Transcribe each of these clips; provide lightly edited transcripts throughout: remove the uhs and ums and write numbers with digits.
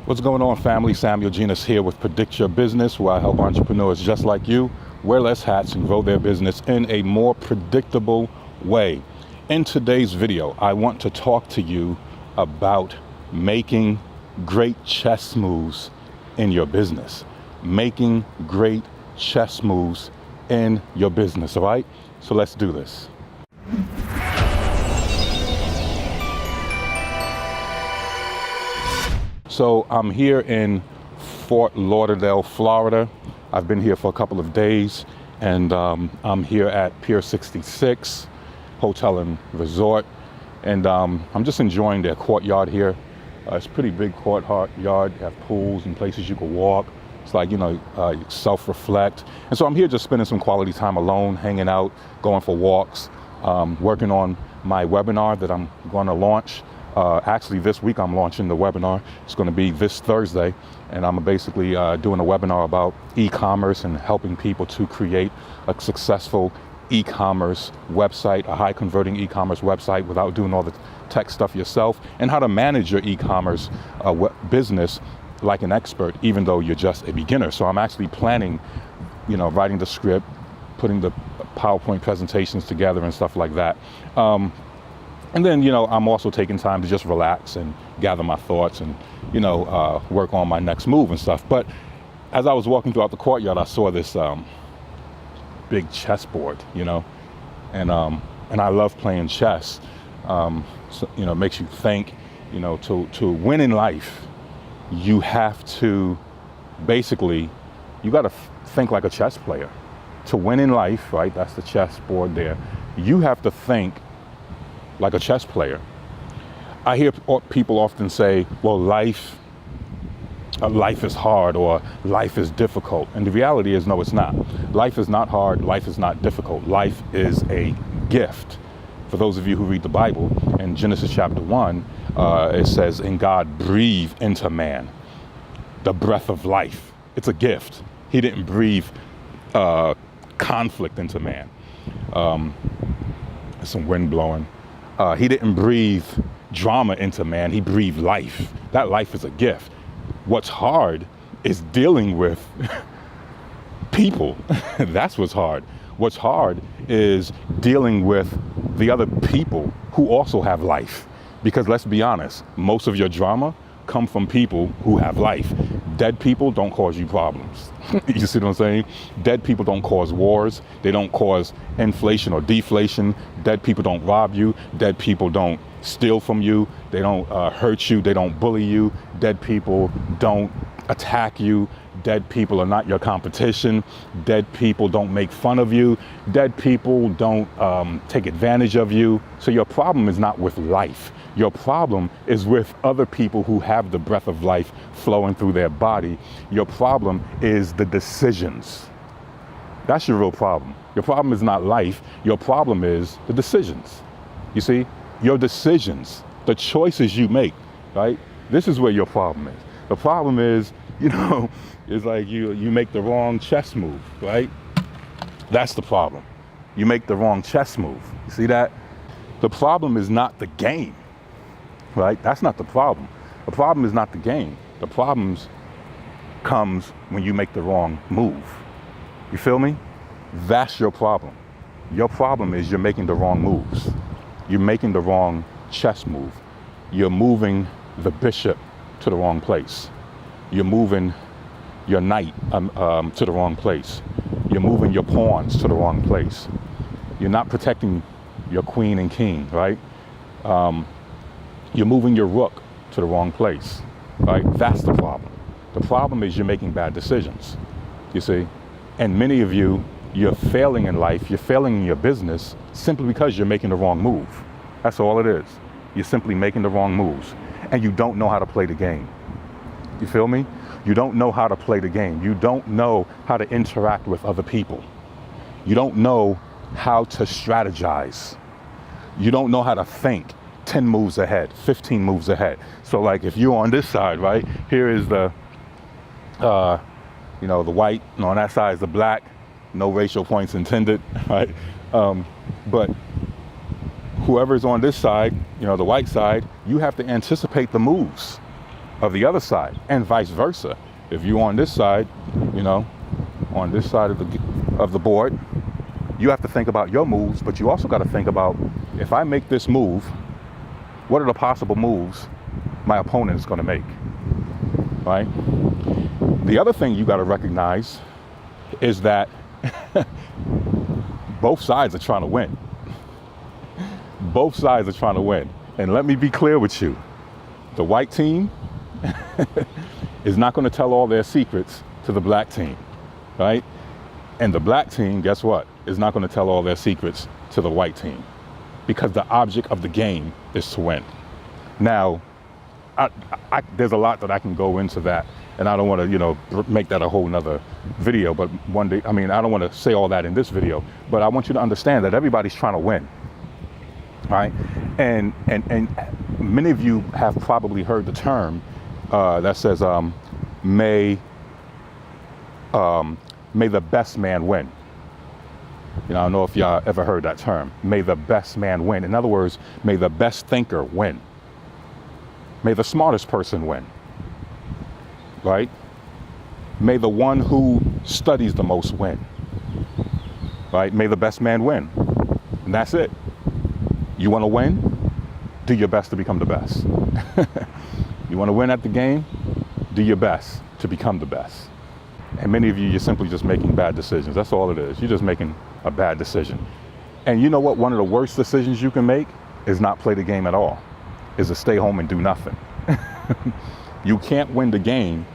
What's going on, family? Samuel Genus here with Predict Your Business, where I help entrepreneurs just like you wear less hats and grow their business in a more predictable way. In today's video, I want to talk to you about making great chess moves in your business. Making great chess moves in your business, all right? So let's do this. So I'm here in Fort Lauderdale, Florida. I've been here for a couple of days, and I'm here at Pier 66 Hotel and Resort, and I'm just enjoying their courtyard here. It's a pretty big courtyard. They have pools and places you can walk. It's like, self-reflect. And so I'm here just spending some quality time alone, hanging out, going for walks, working on my webinar that I'm going to launch. Actually, this week I'm launching the webinar. It's going to be this Thursday, and I'm basically doing a webinar about e-commerce and helping people to create a successful e-commerce website, a high converting e-commerce website without doing all the tech stuff yourself, and how to manage your e-commerce business like an expert, even though you're just a beginner. So I'm actually planning, writing the script, putting the PowerPoint presentations together and stuff like that. And then, I'm also taking time to just relax and gather my thoughts and, work on my next move and stuff. But as I was walking throughout the courtyard, I saw this big chessboard, and I love playing chess. It makes you think, to win in life, you have to basically, you got to think like a chess player. To win in life, right? That's the chessboard there. You have to think like a chess player. I hear people often say, well, life is hard or life is difficult. And the reality is, no, it's not. Life is not hard. Life is not difficult. Life is a gift. For those of you who read the Bible, in Genesis chapter 1, it says, and God breathed into man the breath of life. It's a gift. He didn't breathe conflict into man. Some wind blowing. He didn't breathe drama into man. He breathed life. That life is a gift. What's hard is dealing with people. That's what's hard. What's hard is dealing with the other people who also have life. Because let's be honest, most of your drama come from people who have life. Dead people don't cause you problems. You see what I'm saying? Dead people don't cause wars. They don't cause inflation or deflation. Dead people don't rob you. Dead people don't steal from you. They don't hurt you. They don't bully you. Dead people don't attack you. Dead people are not your competition. Dead people don't make fun of you. Dead people don't take advantage of you. So your problem is not with life. Your problem is with other people who have the breath of life flowing through their body. Your problem is the decisions. That's your real problem. Your problem is not life. Your problem is the decisions. You see, your decisions, the choices you make, right? This is where your problem is. The problem is, it's like you make the wrong chess move, right? That's the problem. You make the wrong chess move. You see that? The problem is not the game, right? That's not the problem. The problem is not the game. The problem comes when you make the wrong move. You feel me? That's your problem. Your problem is you're making the wrong moves. You're making the wrong chess move. You're moving the bishop to the wrong place. You're moving your knight to the wrong place. You're moving your pawns to the wrong place. You're not protecting your queen and king, right? You're moving your rook to the wrong place, right? That's the problem. The problem is you're making bad decisions, you see? And many of you, you're failing in life, you're failing in your business simply because you're making the wrong move. That's all it is. You're simply making the wrong moves, and you don't know how to play the game. You feel me? You don't know how to play the game. You don't know how to interact with other people. You don't know how to strategize. You don't know how to think 10 moves ahead, 15 moves ahead. So like if you're on this side, right, here is the the white, and on that side is the black, no racial points intended, right? But whoever's on this side, the white side, you have to anticipate the moves. of the other side, and vice versa. If you're on this side, you know, on this side of the board, you have to think about your moves, but you also got to think about, if I make this move, what are the possible moves my opponent is going to make, right? The other thing you got to recognize is that both sides are trying to win. Both sides are trying to win. And let me be clear with you. The white team is not going to tell all their secrets to the black team, right? And the black team, guess what, is not going to tell all their secrets to the white team, because the object of the game is to win. Now, there's a lot that I can go into that, and I don't want to, you know, make that a whole nother video, but one day, I mean, I don't want to say all that in this video, but I want you to understand that everybody's trying to win, right? And many of you have probably heard the term that says, may the best man win. You know, I don't know if y'all ever heard that term. May the best man win. In other words, may the best thinker win. May the smartest person win, right? May the one who studies the most win, right? May the best man win. And that's it. You want to win? Do your best to become the best. You want to win at the game? Do your best to become the best. And many of you, you're simply just making bad decisions. That's all it is. You're just making a bad decision. And you know what? One of the worst decisions you can make is not play the game at all, is to stay home and do nothing. You can't win the game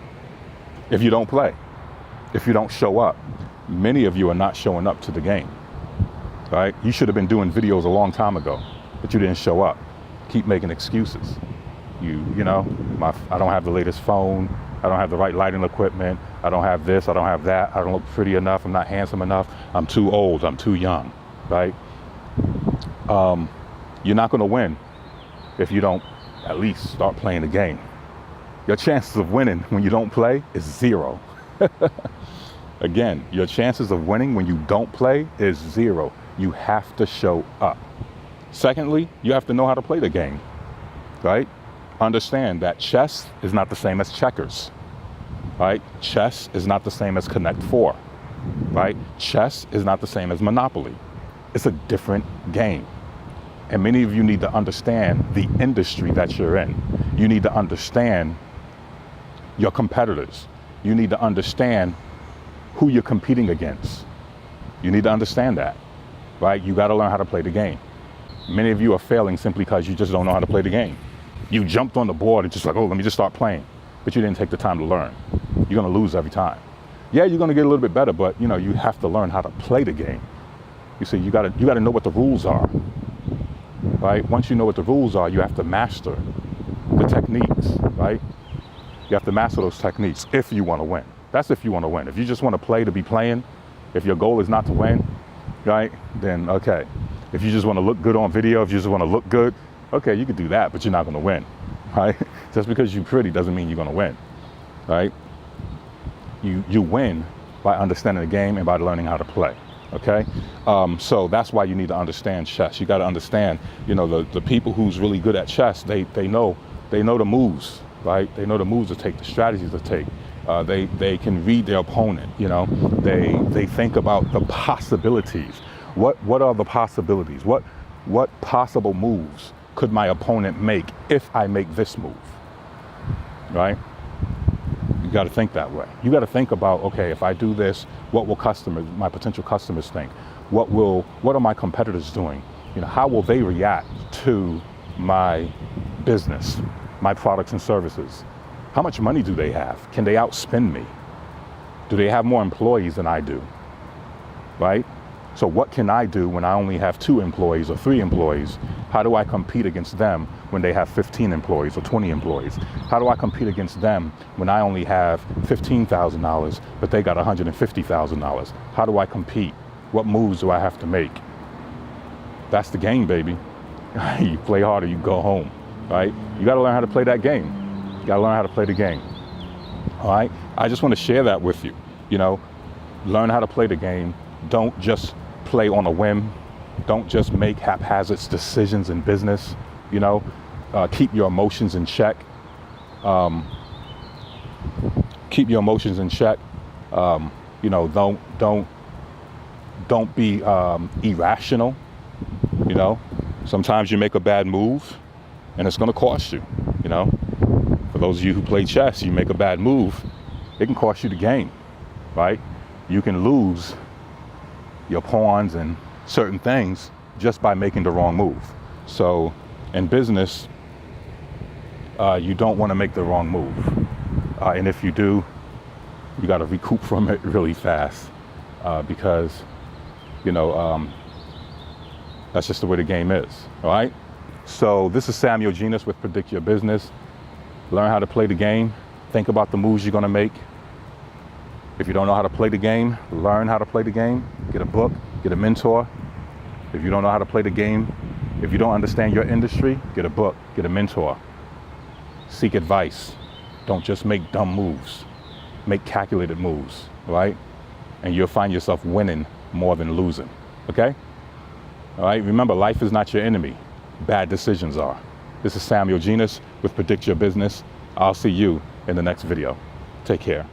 if you don't play, if you don't show up. Many of you are not showing up to the game, right? You should have been doing videos a long time ago, but you didn't show up. Keep making excuses. You know, I don't have the latest phone. I don't have the right lighting equipment. I don't have this, I don't have that. I don't look pretty enough. I'm not handsome enough. I'm too old. I'm too young, right? You're not going to win if you don't at least start playing the game. Your chances of winning when you don't play is zero. Again, your chances of winning when you don't play is zero. You have to show up. Secondly, you have to know how to play the game, right? Understand that chess is not the same as checkers, right? Chess is not the same as Connect 4, right? Chess is not the same as Monopoly. It's a different game. And many of you need to understand the industry that you're in. You need to understand your competitors. You need to understand who you're competing against. You need to understand that, right? You got to learn how to play the game. Many of you are failing simply because you just don't know how to play the game. You jumped on the board and just like, oh, let me just start playing. But you didn't take the time to learn. You're going to lose every time. Yeah, you're going to get a little bit better, but you know, you have to learn how to play the game. You see, you got to know what the rules are, right? Once you know what the rules are, you have to master the techniques, right? You have to master those techniques if you want to win. That's if you want to win. If you just want to play to be playing, if your goal is not to win, right, then okay. If you just want to look good on video, if you just want to look good, okay, you could do that, but you're not going to win, right? Just because you're pretty doesn't mean you're going to win, right? You win by understanding the game and by learning how to play, okay? So that's why you need to understand chess. You got to understand, you know, the people who's really good at chess, they know the moves, right? They know the moves to take, the strategies to take. They can read their opponent, you know. They think about the possibilities. What are the possibilities? What possible moves could my opponent make if I make this move, right? You got to think that way. You got to think about, okay, if I do this, what will my potential customers think? What are my competitors doing? You know, how will they react to my business, my products and services? How much money do they have? Can they outspend me? Do they have more employees than I do, right? So what can I do when I only have 2 employees or 3 employees? How do I compete against them when they have 15 employees or 20 employees? How do I compete against them when I only have $15,000, but they got $150,000? How do I compete? What moves do I have to make? That's the game, baby. You play harder, you go home, right? You got to learn how to play that game. You got to learn how to play the game, all right? I just want to share that with you. You know, learn how to play the game. Don't just play on a whim. Don't just make haphazard decisions in business. You know, keep your emotions in check. keep your emotions in check. You know, don't be irrational. You know, sometimes you make a bad move and it's going to cost you. You know, for those of you who play chess, you make a bad move, it can cost you the game, right? You can lose your pawns and certain things just by making the wrong move. So in business, you don't want to make the wrong move. And if you do, you got to recoup from it really fast, because, you know, that's just the way the game is, all right? So this is Samuel Genius with Predict Your Business. Learn how to play the game. Think about the moves you're going to make. If you don't know how to play the game, learn how to play the game. Get a book, get a mentor. If you don't know how to play the game, if you don't understand your industry, get a book, get a mentor. Seek advice. Don't just make dumb moves. Make calculated moves, right? And you'll find yourself winning more than losing, okay? All right, remember, life is not your enemy. Bad decisions are. This is Samuel Genius with Predict Your Business. I'll see you in the next video. Take care.